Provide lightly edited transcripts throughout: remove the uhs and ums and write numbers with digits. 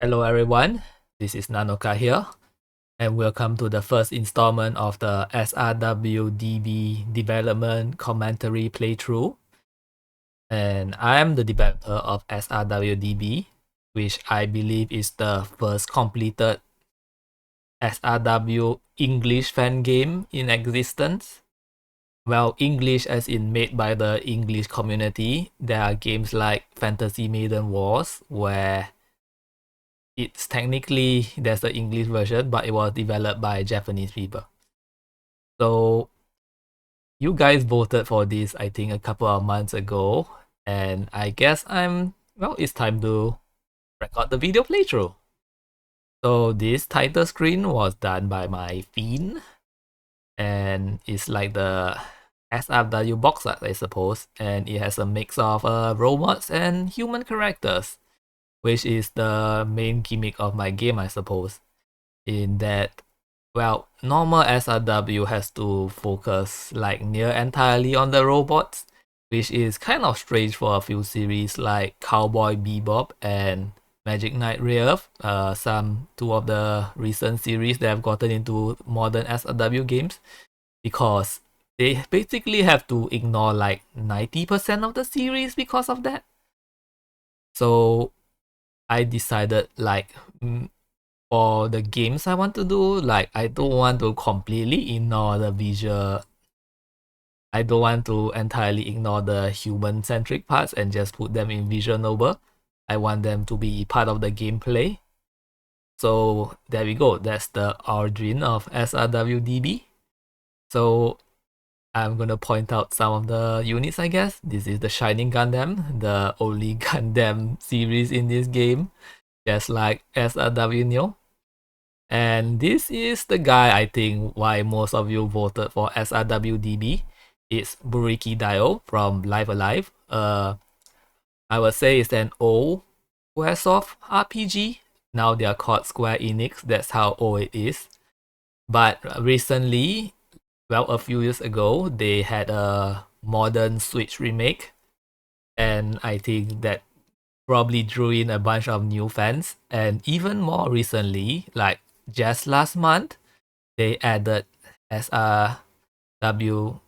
Hello everyone, this is Nanoka here, and welcome to the first installment of the SRW DB development commentary playthrough. And I am the developer of SRW DB, which I believe is the first completed SRW English fan game in existence. Well, English as in made by the English community. There are games like Fantasy Maiden Wars, where it's technically there's the English version, but it was developed by Japanese people. So you guys voted for this, I think, a couple of months ago, and I guess it's time to record the video playthrough. So this title screen was done by my Fiend, and it's like the SRW box art, I suppose, and it has a mix of robots and human characters, which is the main gimmick of my game, I suppose. In that, well, normal SRW has to focus like near entirely on the robots, which is kind of strange for a few series like Cowboy Bebop and Magic Knight Rev, two of the recent series that have gotten into modern SRW games, because they basically have to ignore like 90% of the series because of that. So I decided like for the games I want to do, like I don't want to completely ignore the visual. I don't want to entirely ignore the human-centric parts and just put them in visual novel. I want them to be part of the gameplay. So there we go. That's the origin of SRW DB. So I'm gonna point out some of the units, I guess. This is the Shining Gundam, the only Gundam series in this game, just like SRW Neo. And this is the guy I think why most of you voted for SRW DB. It's Buriki Dio from Live Alive. I would say it's an old Squaresoft RPG. Now they are called Square Enix. That's how old it is. But recently, well, a few years ago, they had a modern Switch remake, and I think that probably drew in a bunch of new fans. And even more recently, like just last month, they added SRW.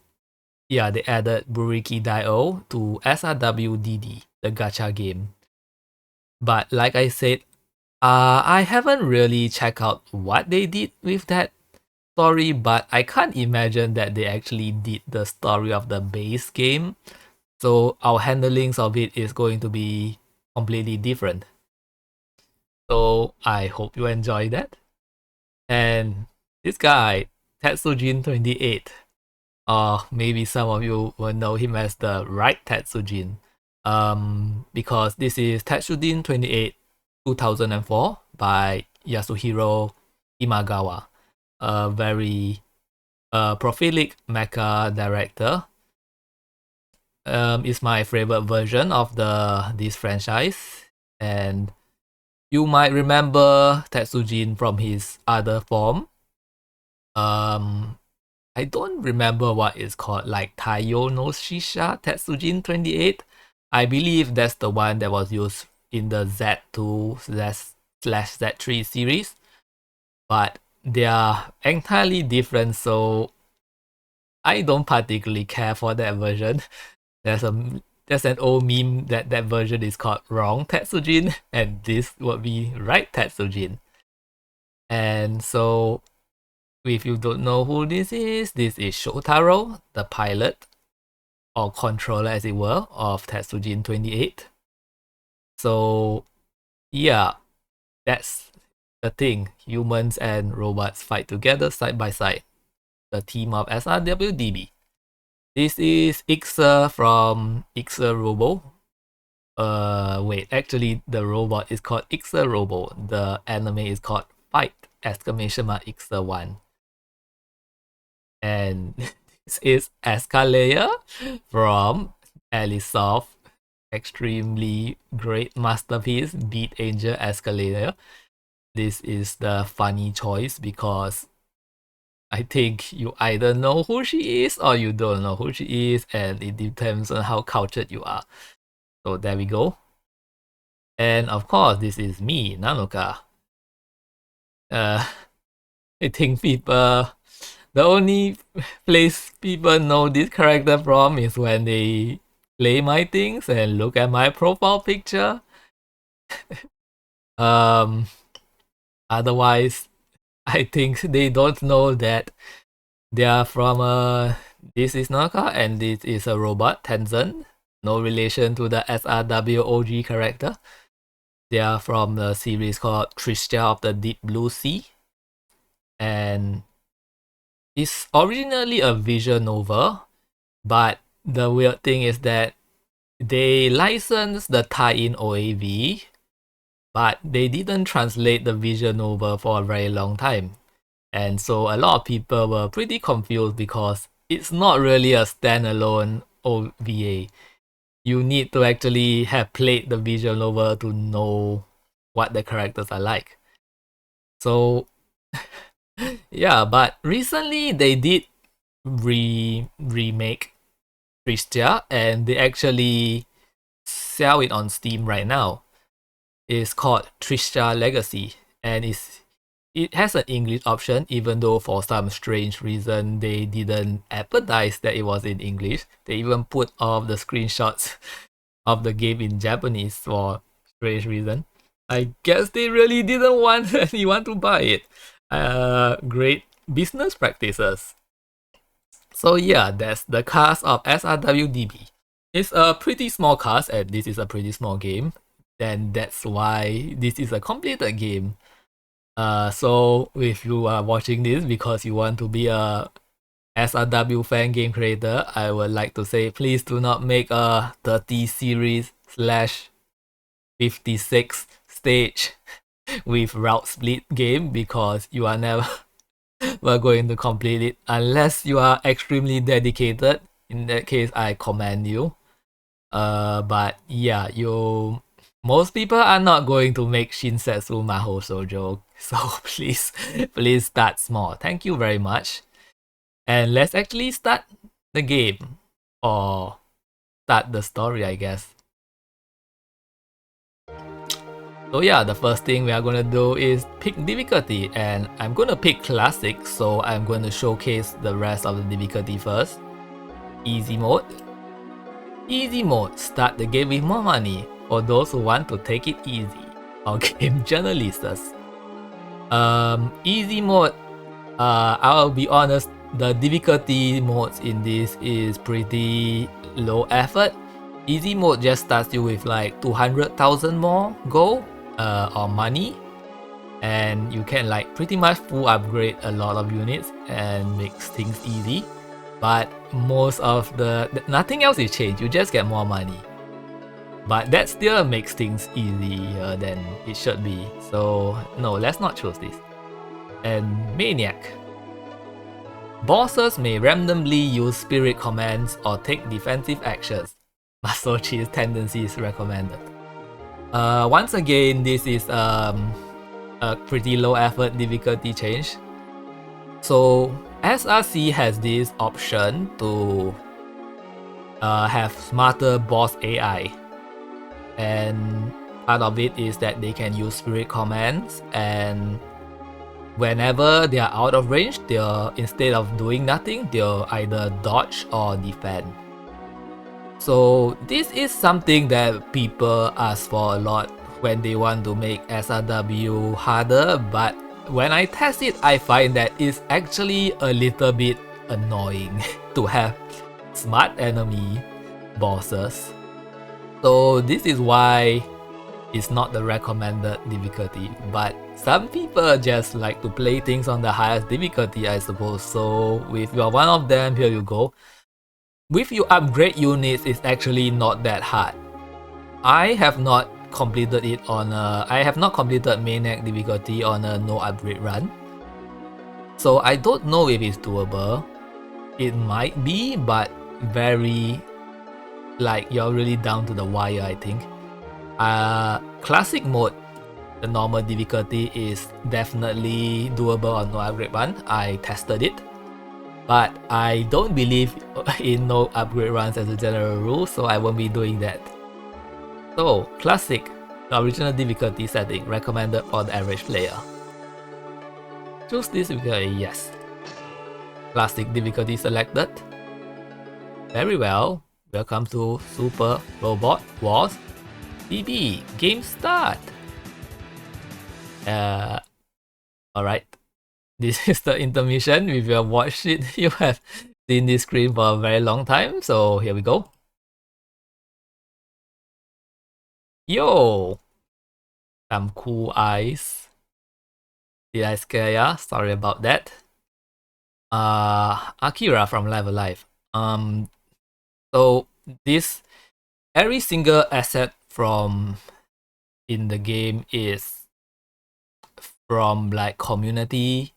Yeah, they added Buriki Dio to SRW DD, the gacha game. But like I said, I haven't really checked out what they did with that story, but I can't imagine that they actually did the story of the base game. So our handlings of it is going to be completely different. So I hope you enjoy that. And this guy, Tetsujin 28, or maybe some of you will know him as the right Tetsujin. Because this is Tetsujin 28 2004 by Yasuhiro Imagawa, a very prolific mecha director. It's my favorite version of this franchise, and you might remember Tetsujin from his other form. I don't remember what it's called, like Taiyo no Shisha Tetsujin 28. I believe that's the one that was used in the Z2 slash Z3 series, but they are entirely different, so I don't particularly care for that version. There's an old meme that version is called wrong Tetsujin, and this would be right Tetsujin. And so, if you don't know who this is Shotaro, the pilot or controller, as it were, of Tetsujin 28. So, yeah, that's the thing. Humans and robots fight together side by side. The team of SRW DB. This is Ixa from Ixa Robo. Wait, actually, the robot is called Ixa Robo. The anime is called Fight! Ixa 1. And this is Escalaya from Alisoft extremely great masterpiece, Beat Angel Escalator. This is the funny choice because I think you either know who she is or you don't know who she is, and it depends on how cultured you are. So there we go. And of course, this is me, Nanoka. I think the only place people know this character from is when they play my things and look at my profile picture. Otherwise, I think they don't know that they are from this is Nanoka and this is a robot, Tenzin. No relation to the SRW OG character. They are from the series called Tristia of the Deep Blue Sea. And it's originally a visual novel, but the weird thing is that they licensed the tie-in OAV, but they didn't translate the visual novel for a very long time. And so a lot of people were pretty confused because it's not really a standalone OVA. You need to actually have played the visual novel to know what the characters are like. So yeah, but recently they did remake Tristia and they actually sell it on Steam right now. It's called Tristia Legacy and it has an English option, even though for some strange reason they didn't advertise that it was in English. They even put all of the screenshots of the game in Japanese for strange reason. I guess they really didn't want anyone to buy it. Great business practices. So yeah, that's the cast of SRW DB. It's a pretty small cast and this is a pretty small game. And that's why this is a completed game. So if you are watching this because you want to be a SRW fan game creator, I would like to say please do not make a 30 series slash 56 stage with route split game because you are never going to complete it unless you are extremely dedicated. In that case, I commend you. But yeah, most people are not going to make Shinsetsu Maho Shoujo, so please start small. Thank you very much. And let's actually start the game or start the story, I guess. So yeah, the first thing we are gonna do is pick difficulty, and I'm gonna pick classic, so I'm going to showcase the rest of the difficulty first. Easy mode. Easy mode, start the game with more money for those who want to take it easy. Or game journalists. Easy mode, I'll be honest, the difficulty modes in this is pretty low effort. Easy mode just starts you with like 200,000 more gold or money, and you can like pretty much full upgrade a lot of units and makes things easy. But most of nothing else is changed, you just get more money. But that still makes things easier than it should be. So no, let's not choose this. And Maniac. Bosses may randomly use spirit commands or take defensive actions. Masochi's tendencies recommended. Once again, this is a pretty low effort difficulty change. So SRC has this option to have smarter boss AI, and part of it is that they can use spirit commands, and whenever they are out of range, they'll, instead of doing nothing, they'll either dodge or defend. So this is something that people ask for a lot when they want to make SRW harder, but when I test it, I find that it's actually a little bit annoying to have smart enemy bosses. So this is why it's not the recommended difficulty, but some people just like to play things on the highest difficulty, I suppose. So if you're one of them, here you go. With you upgrade units, it's actually not that hard. I have not completed it on I have not completed Maniac difficulty on a no upgrade run. So I don't know if it's doable. It might be, but very like you're really down to the wire, I think. Classic mode, the normal difficulty is definitely doable on no upgrade run. I tested it. But I don't believe in no upgrade runs as a general rule, so I won't be doing that. So, classic. The original difficulty setting recommended for the average player. Choose this difficulty, yes. Classic difficulty selected. Very well. Welcome to Super Robot Wars DB. Game start. Alright. This is the intermission. If you have watched it, you have seen this screen for a very long time. So here we go. Yo! Some cool eyes. Did I scare ya? Sorry about that. Akira from Live Alive. So this every single asset from in the game is from like community,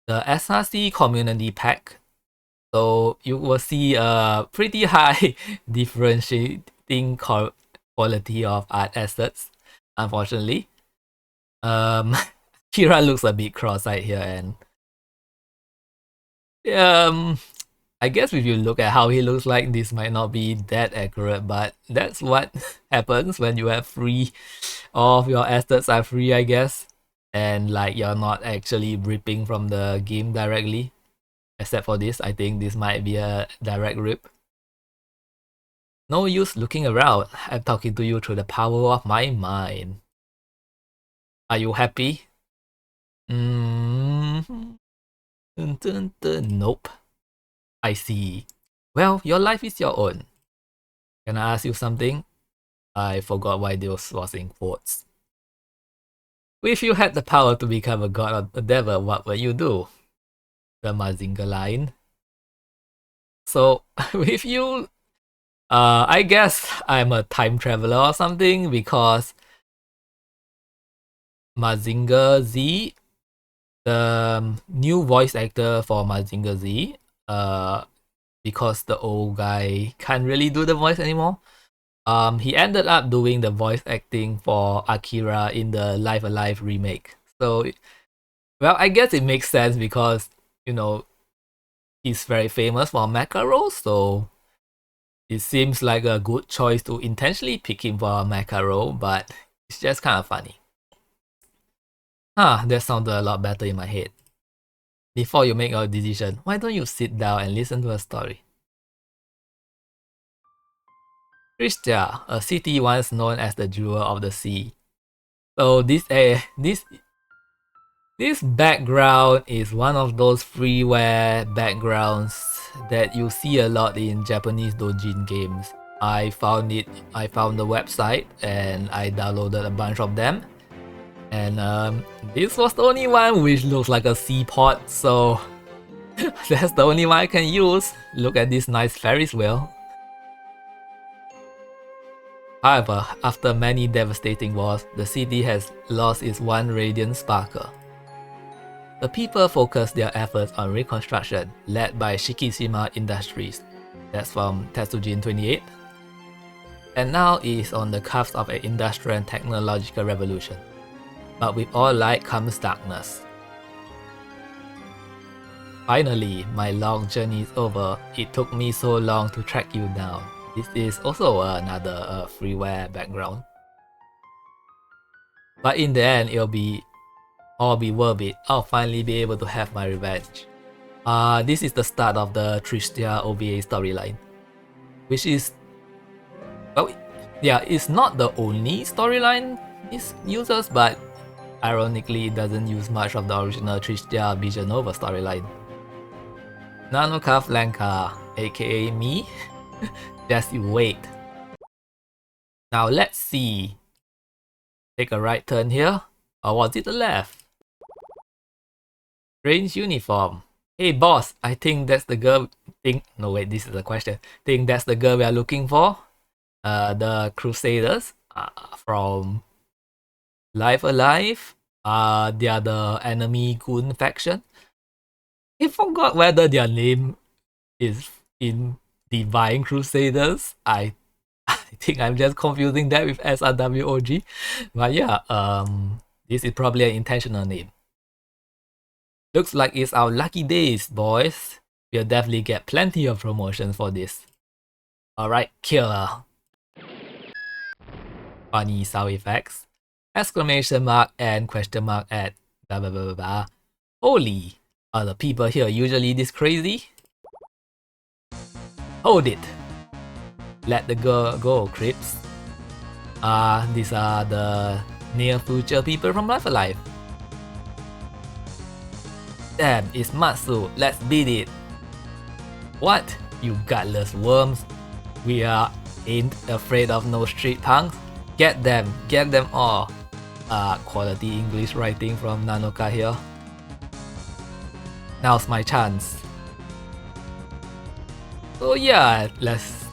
the SRC community pack. So you will see a pretty high differentiating quality of art assets, unfortunately. Kira looks a bit cross-eyed here, and I guess if you look at how he looks like, this might not be that accurate, but that's what happens when you have free, all of your assets are free, I guess, and like you're not actually ripping from the game directly. Except for this, I think this might be a direct rip. No use looking around. I'm talking to you through the power of my mind. Are you happy? Nope. I see. Well, your life is your own. Can I ask you something? I forgot why this was in quotes. If you had the power to become a god or a devil, what would you do? The Mazinger line. So, if you... I guess I'm a time traveler or something, because Mazinger Z, the new voice actor for Mazinger Z, because the old guy can't really do the voice anymore, he ended up doing the voice acting for Akira in the Live Alive remake. So, well, I guess it makes sense because, you know, he's very famous for mecha roles, so it seems like a good choice to intentionally pick him for a mecha role, but it's just kind of funny. That sounded a lot better in my head. Before you make your decision, why don't you sit down and listen to a story? Tristia, a city once known as the Jewel of the Sea. So this background is one of those freeware backgrounds that you see a lot in Japanese doujin games. I found the website and I downloaded a bunch of them. And this was the only one which looks like a seaport, so that's the only one I can use. Look at this nice Ferris wheel. However, after many devastating wars, the city has lost its one radiant sparkle. The people focused their efforts on reconstruction, led by Shikishima Industries. That's from Tetsujin 28. And now it is on the cusp of an industrial and technological revolution. But with all light comes darkness. Finally, my long journey is over. It took me so long to track you down. This is also another freeware background. But in the end, it'll be all be worth it. I'll finally be able to have my revenge. This is the start of the Tristia OVA storyline, which is, well, yeah, it's not the only storyline it uses, but ironically, it doesn't use much of the original Tristia Vision Nova storyline. Nanoka Flanka, aka me, just you wait. Now let's see. Take a right turn here, or was it the left? Strange uniform. Hey boss, I think that's the girl. No wait, this is a question. Think that's the girl we are looking for? The Crusaders from Live Alive. They are the enemy goon faction. I forgot whether their name is in Divine Crusaders. I think I'm just confusing that with SRW OG. But yeah, this is probably an intentional name. Looks like it's our lucky days, boys. We'll definitely get plenty of promotions for this. Alright, killer. funny sound effects, exclamation mark and question mark at blah blah blah blah blah. Holy, are the people here usually this crazy? Hold it. Let the girl go, Crips. These are the near future people from Life Alive. Damn, it's Matsu. Let's beat it. What? You gutless worms. We ain't afraid of no street punks. Get them all. Quality English writing from Nanoka here. Now's my chance. So yeah, let's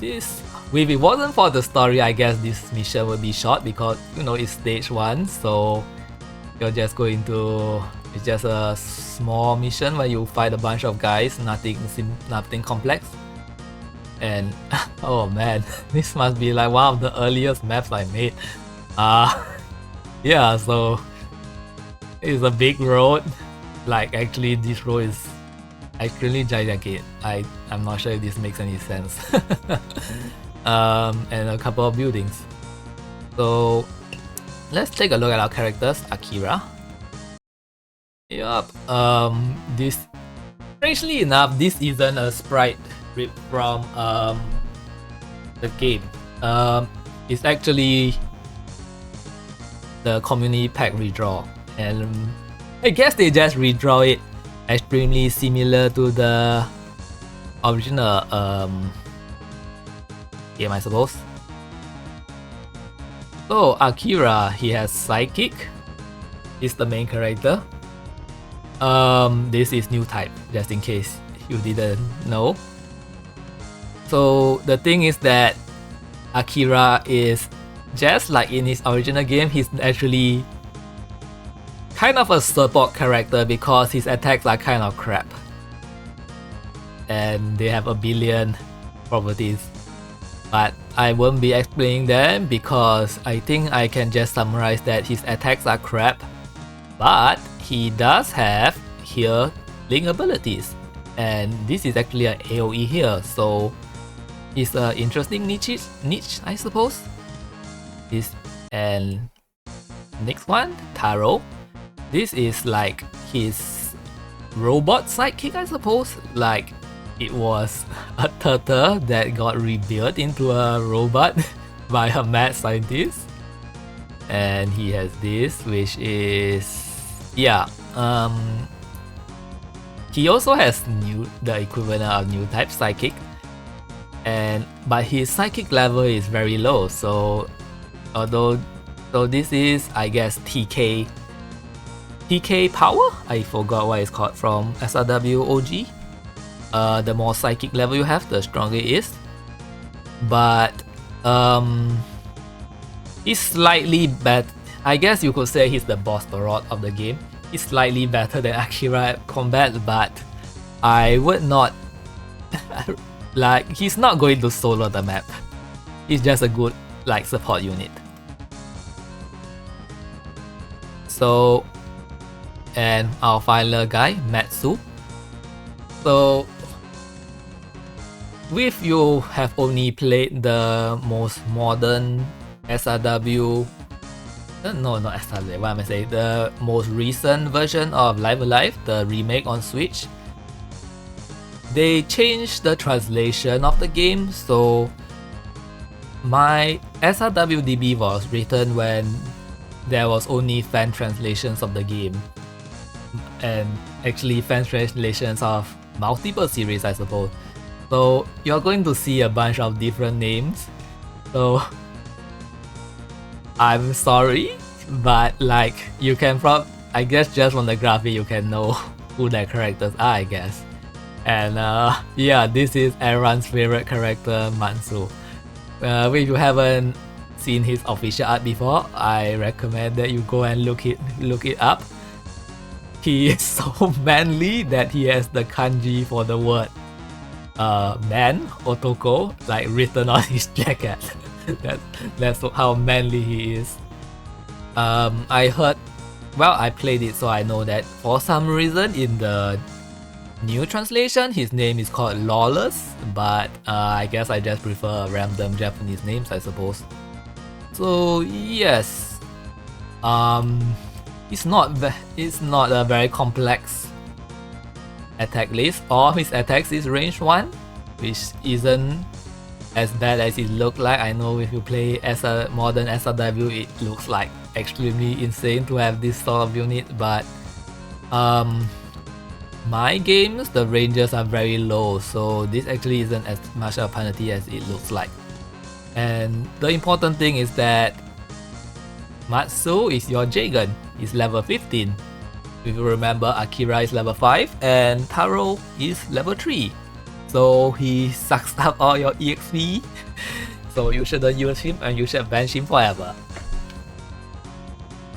this if it wasn't for the story, I guess this mission would be short because you know it's stage 1, so you're just going to, it's just a small mission where you fight a bunch of guys, nothing complex. And oh man, this must be like one of the earliest maps I made. Yeah, so it's a big road. Like actually this road is actually gigantic. I'm not sure if this makes any sense. And a couple of buildings. So let's take a look at our characters. Akira. Yup. This, strangely enough, this isn't a sprite ripped from the game. It's actually the community pack redraw, and I guess they just redraw it extremely similar to the original game, I suppose. So Akira, he has Psychic. He's the main character. This is new type, just in case you didn't know. So the thing is that Akira is just like in his original game, he's actually kind of a support character because his attacks are kind of crap. And they have a billion properties. But I won't be explaining them because I think I can just summarize that his attacks are crap. But he does have here link abilities. And this is actually an AoE here, so it's an interesting niche, I suppose. And next one, Taro. This is like his robot sidekick, I suppose. Like it was a turtle that got rebuilt into a robot by a mad scientist. And he has this, which is, yeah, he also has the equivalent of new type psychic, but his psychic level is very low. So this is, I guess, TK power. I forgot what it's called from SRW OG. The more psychic level you have, the stronger it is. But he's slightly better. I guess you could say he's the boss Barot of the game. He's slightly better than Akira at combat, but I would not like, he's not going to solo the map. He's just a good like support unit. So, and our final guy, Matsu. So, if you have only played the most modern SRW, no, not SRW, what am I saying? The most recent version of Live Alive, the remake on Switch, they changed the translation of the game. So my SRW DB was written when there was only fan translations of the game, and actually fan translations of multiple series, I suppose. So you're going to see a bunch of different names. So I'm sorry, but like you can I guess just from the graphic you can know who their characters are, I guess. And yeah, this is everyone's favorite character, Matsu. If you haven't seen his official art before, I recommend that you go and look it up. He is so manly that he has the kanji for the word man, otoko, like written on his jacket. That's how manly he is. I heard, well, I played it, so I know that for some reason in the new translation his name is called Lawless, but I guess I just prefer random Japanese names, I suppose. So yes, it's not a very complex attack list. All his attacks is range 1, which isn't as bad as it looked like. I know if you play as a modern SRW, it looks like extremely insane to have this sort of unit, but my games, the ranges are very low, so this actually isn't as much a penalty as it looks like. And the important thing is that Matsu is your J-Gun, he's level 15. If you remember, Akira is level 5 and Taro is level 3. So he sucks up all your EXP, so you shouldn't use him and you should bench him forever.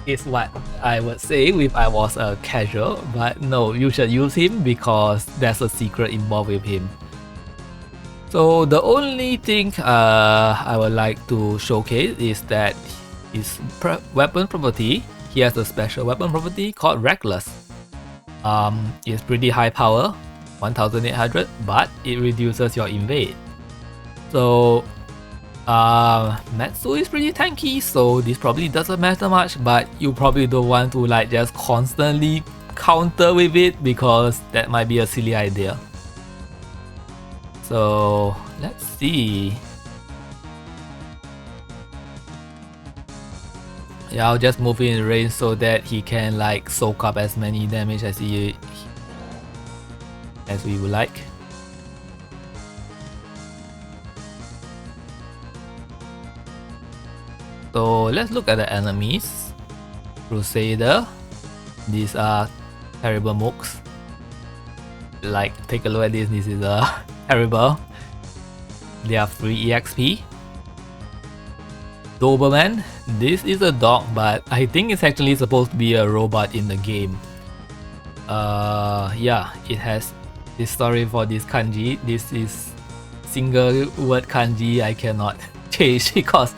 Is what I would say if I was a casual, but no, you should use him because there's a secret involved with him. So the only thing I would like to showcase is that his weapon property, he has a special weapon property called Reckless. It's pretty high power, 1800, but it reduces your invade. So Matsu is pretty tanky, so this probably doesn't matter much, but you probably don't want to like just constantly counter with it because that might be a silly idea. So let's see. Yeah, I'll just move in range so that he can like soak up as many damage as we would like. So let's look at the enemies. Crusader. These are terrible mooks. Like, take a look at this. This is terrible. They have 3 EXP. Doberman. This is a dog, but I think it's actually supposed to be a robot in the game. Yeah, it has this story for this kanji. This is single word kanji. I cannot change because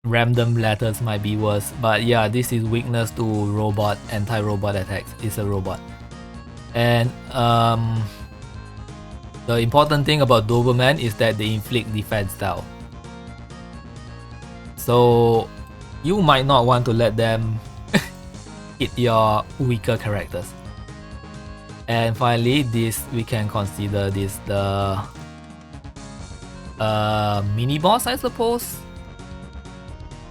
random letters might be worse. But yeah, this is weakness to robot, anti-robot attacks. It's a robot. And the important thing about Doberman is that they inflict defense style. So you might not want to let them hit your weaker characters. And finally, this we can consider this the mini boss, I suppose.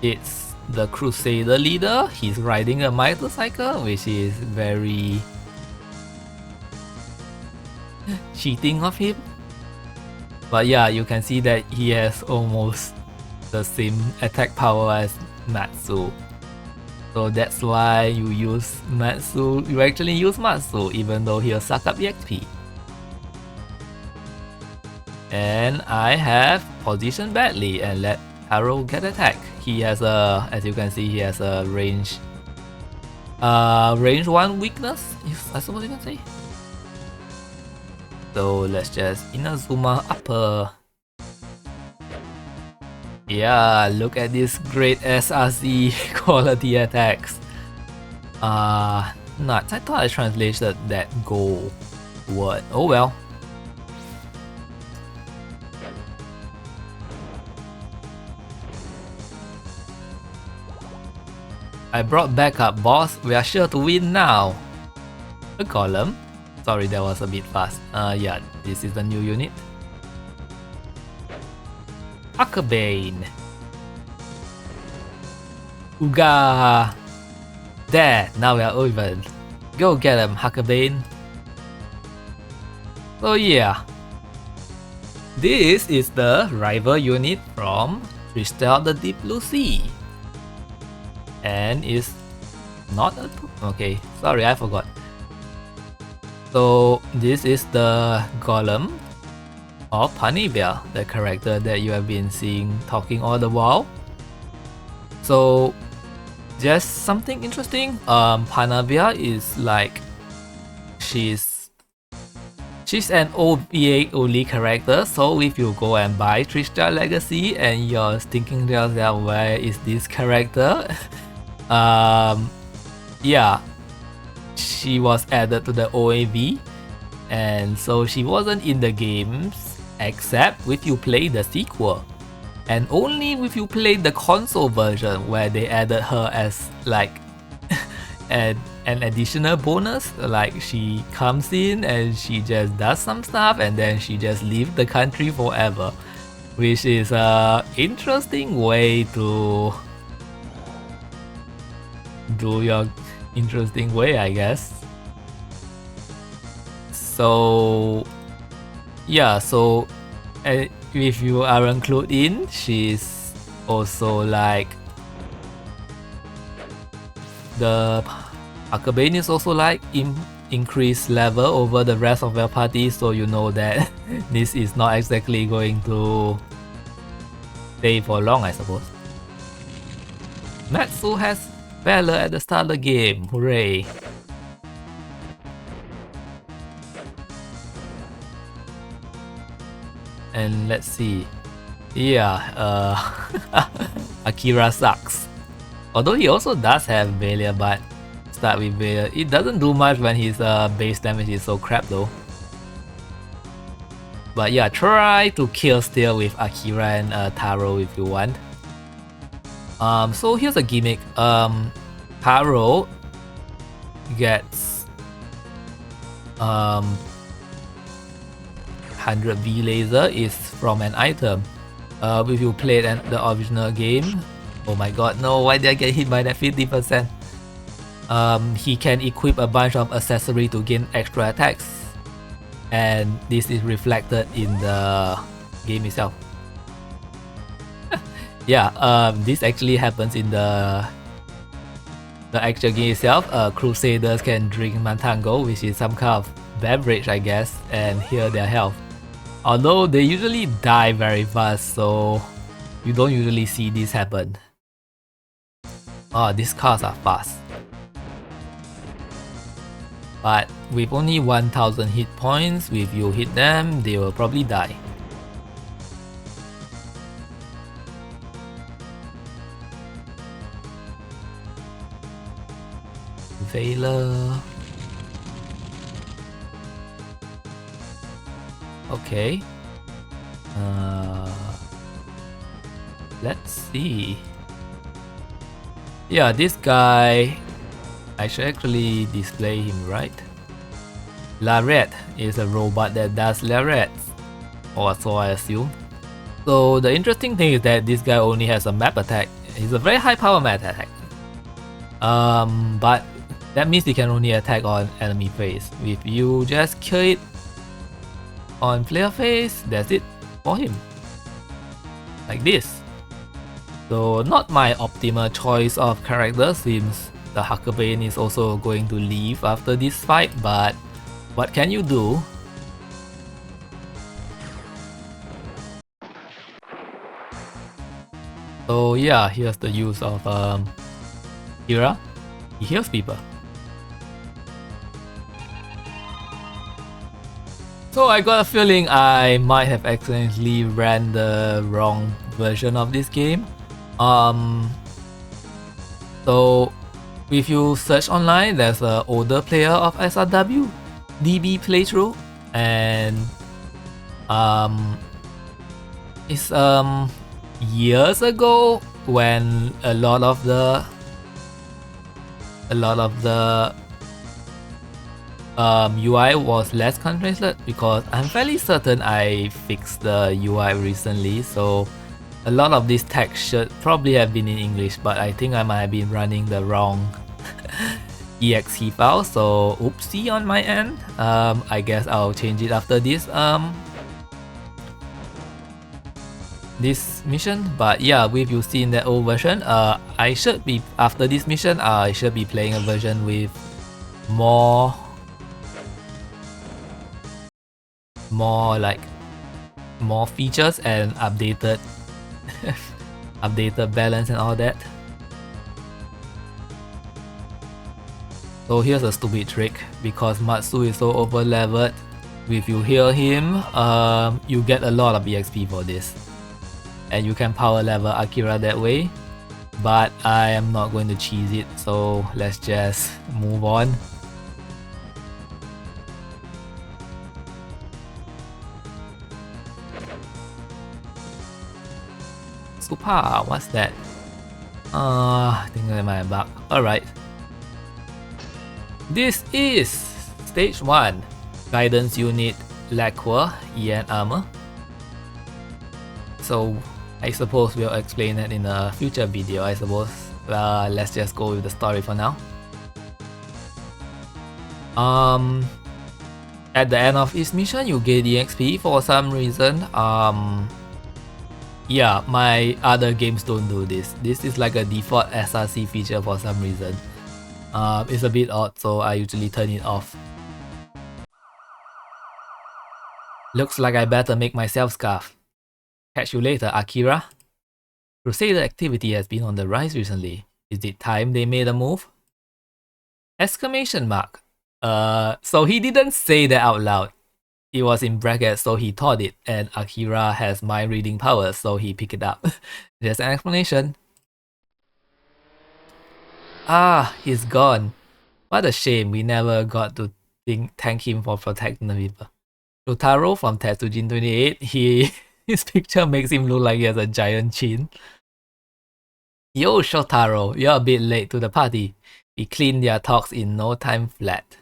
It's the Crusader leader. He's riding a motorcycle, which is very cheating of him. But yeah, you can see that he has almost the same attack power as Matsu. So that's why you use Matsu. You actually use Matsu even though he'll suck up EXP. And I have positioned badly and let Taro get attack. He has a, as you can see, he has a range 1 weakness, I suppose you can say. So let's just Inazuma upper. Yeah, look at this great SRC quality attacks. Nuts, I thought I translated that go word. Oh well. I brought back up, boss. We are sure to win now. A column. Sorry, that was a bit fast. Yeah, this is the new unit. Huckabane. Ooga. There, now we are even. Go get him, Huckabane. So yeah. This is the rival unit from Tristia of the Deep Blue Sea. And is not a... Okay, sorry, I forgot. So this is the Golem of Panavia, the character that you have been seeing talking all the while. So just something interesting. Panavia is like she's an OVA only character. So if you go and buy Tristia Legacy and you're thinking to yourself, where is this character? Yeah, she was added to the OAV, and so she wasn't in the games except if you play the sequel. And only if you played the console version where they added her as like an additional bonus, like she comes in and she just does some stuff and then she just leaves the country forever, which is a interesting way to do your interesting way, I guess. So yeah, so if you are included in, she's also like the Hakabane is also like increased level over the rest of your party, so you know that this is not exactly going to stay for long, I suppose. Matsu has valor at the start of the game, hooray! And let's see. Yeah, Akira sucks. Although he also does have Valor, but start with Valor. It doesn't do much when his base damage is so crap though. But yeah, try to kill still with Akira and Taro if you want. So here's a gimmick. Taro gets 100 V laser is from an item. If you played the original game, oh my god, no, why did I get hit by that 50%? He can equip a bunch of accessories to gain extra attacks, and this is reflected in the game itself. Yeah, this actually happens in the actual game itself. Crusaders can drink Mantango, which is some kind of beverage, I guess, and heal their health. Although they usually die very fast, so you don't usually see this happen. Oh, these cars are fast. But with only 1000 hit points, if you hit them, they will probably die. Valor. Okay. Let's see. Yeah, this guy, I should actually display him, right? Lariat is a robot that does lariats, or so I assume. So the interesting thing is that this guy only has a map attack. He's a very high power map attack. But that means he can only attack on enemy face. If you just kill it on player face, that's it for him. Like this. So not my optimal choice of character since the Hakabane is also going to leave after this fight, but what can you do? So yeah, here's the use of Hira. He heals people. So I got a feeling I might have accidentally ran the wrong version of this game. So if you search online, there's an older player of SRW DB playthrough, and it's years ago when a lot of the UI was less translated, because I'm fairly certain I fixed the UI recently, so a lot of this text should probably have been in English, but I think I might have been running the wrong exe file, so oopsie on my end. I guess I'll change it after this mission. But yeah, if you've seen that old version, I should be, after this mission, I should be playing a version with more features and updated balance and all that. So here's a stupid trick, because Matsu is so over leveled. If you heal him, you get a lot of EXP for this, and you can power level Akira that way. But I am not going to cheese it, so let's just move on. Super. What's that? I think I might have bug. Alright. This is Stage 1. Guidance Unit Lacquer, EN Armor. So I suppose we'll explain that in a future video, I suppose. Let's just go with the story for now. At the end of each mission, you gain EXP for some reason. Yeah, my other games don't do this. This is like a default SRC feature for some reason. It's a bit odd, so I usually turn it off. Looks like I better make myself scarf. Catch you later, Akira. Crusader activity has been on the rise recently. Is it time they made a move? Exclamation mark. So he didn't say that out loud. It was in brackets, so he thought it, and Akira has mind reading powers, so he picked it up. Just an explanation. Ah, he's gone. What a shame, we never got to thank him for protecting the people. Shotaro from Tetsujin 28, his picture makes him look like he has a giant chin. Yo Shotaro, you're a bit late to the party. We cleaned their talks in no time flat.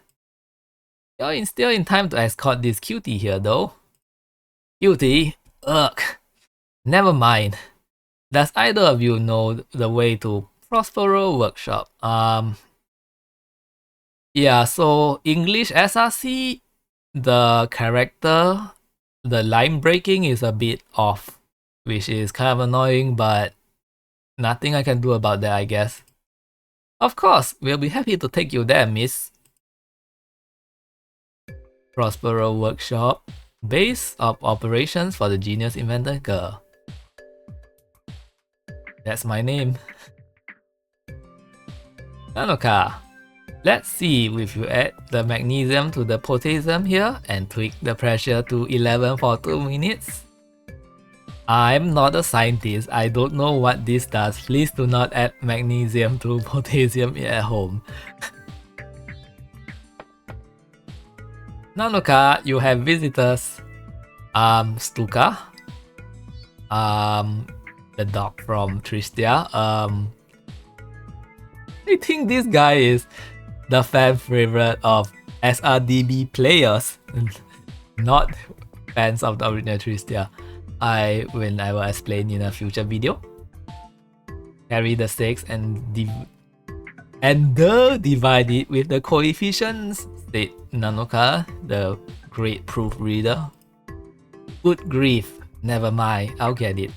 You're still in time to escort this cutie here though. Cutie? Ugh. Never mind. Does either of you know the way to Prospero Workshop? Yeah, so English SRC, the character, the line breaking is a bit off, which is kind of annoying, but nothing I can do about that, I guess. Of course, we'll be happy to take you there, miss. Prospero Workshop, base of operations for the genius inventor girl. That's my name. Nanoka, let's see if you add the magnesium to the potassium here and tweak the pressure to 11 for 2 minutes. I'm not a scientist, I don't know what this does. Please do not add magnesium to potassium at home. Nanoka, you have visitors. Stuka. The dog from Tristia. I think this guy is the fan favorite of SRDB players, not fans of the original Tristia. I will explain in a future video. Carry the stakes and divide it with the coefficients, said Nanoka, the great proofreader. Good grief, never mind, I'll get it.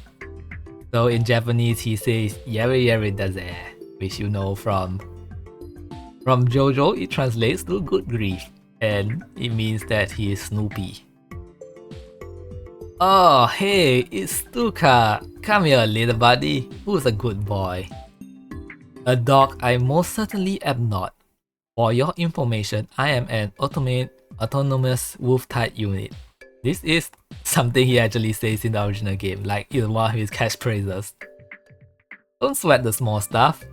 So in Japanese he says yare yare daze, which you know from JoJo it translates to good grief, and it means that he is Snoopy. Oh hey, it's Stuka. Come here little buddy, who's a good boy? A dog I most certainly am not. For your information, I am an autonomous wolf-type unit. This is something he actually says in the original game, like it's one of his catchphrases. Don't sweat the small stuff.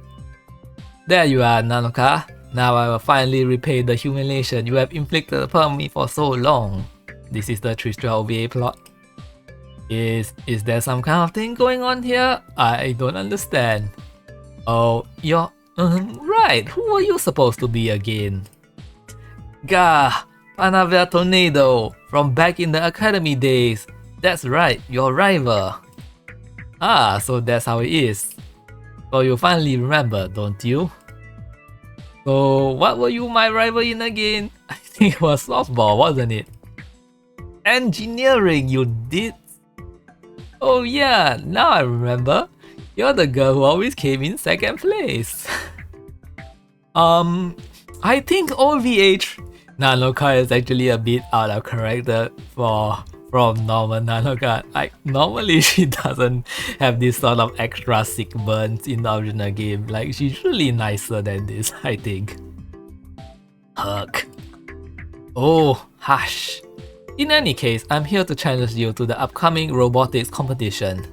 There you are, Nanoka. Now I will finally repay the humiliation you have inflicted upon me for so long. This is the Tristia OVA plot. Is there some kind of thing going on here? I don't understand. Oh, you're... right, who are you supposed to be again? Gah, Panavera Tornado, from back in the academy days. That's right, your rival. Ah, so that's how it is. So you finally remember, don't you? So what were you my rival in again? I think it was softball, wasn't it? Engineering, you did? Oh yeah, now I remember. You're the girl who always came in second place. I think OVH Nanoka is actually a bit out of character from normal Nanoka. Like normally she doesn't have this sort of extra sick burns in the original game. Like she's really nicer than this, I think. Huck. Oh, hush. In any case, I'm here to challenge you to the upcoming robotics competition.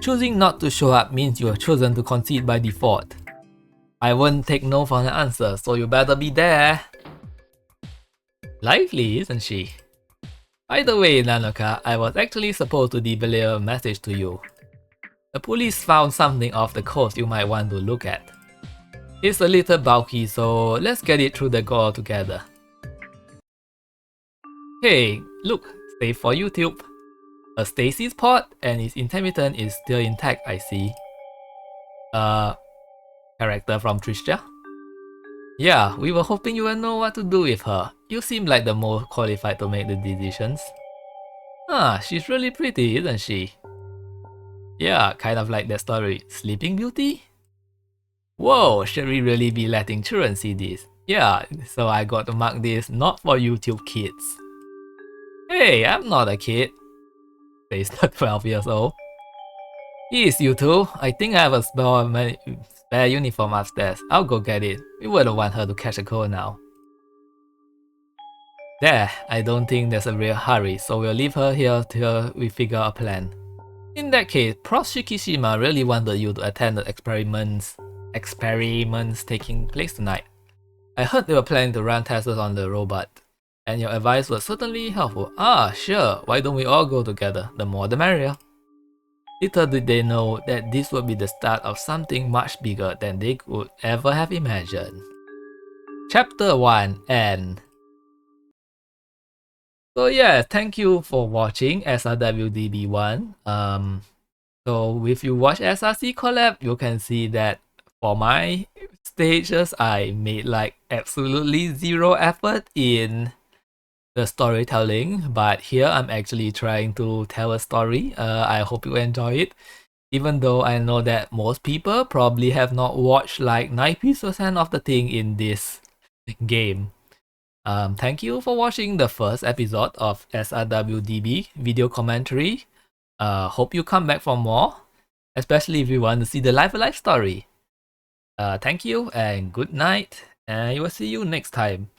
Choosing not to show up means you have chosen to concede by default. I won't take no for an answer, so you better be there. Lively, isn't she? By the way, Nanoka, I was actually supposed to deliver a message to you. The police found something off the coast you might want to look at. It's a little bulky, so let's get it through the door together. Hey, look, safe for YouTube. A stasis pod and its intermittent is still intact, I see. Character from Tristia? Yeah, we were hoping you would know what to do with her. You seem like the most qualified to make the decisions. Ah, she's really pretty, isn't she? Yeah, kind of like that story, Sleeping Beauty? Whoa, should we really be letting children see this? Yeah, so I got to mark this not for YouTube kids. Hey, I'm not a kid. Says the 12 years old. Yes, you two. I think I have a spare uniform upstairs. I'll go get it. We wouldn't want her to catch a cold now. There, I don't think there's a real hurry, so we'll leave her here till we figure a plan. In that case, Prof. Shikishima really wanted you to attend the experiments taking place tonight. I heard they were planning to run tests on the robot, and your advice was certainly helpful. Ah, sure, why don't we all go together? The more the merrier. Little did they know that this would be the start of something much bigger than they could ever have imagined. Chapter 1 End. So yeah, thank you for watching SRW DB 1. So if you watch SRC collab, you can see that for my stages, I made like absolutely zero effort in the storytelling, but here I'm actually trying to tell a story. I hope you enjoy it, even though I know that most people probably have not watched like 90% of the thing in this game. Thank you for watching the first episode of SRW DB video commentary. Hope you come back for more, especially if you want to see the life story. Thank you and good night, and I will see you next time.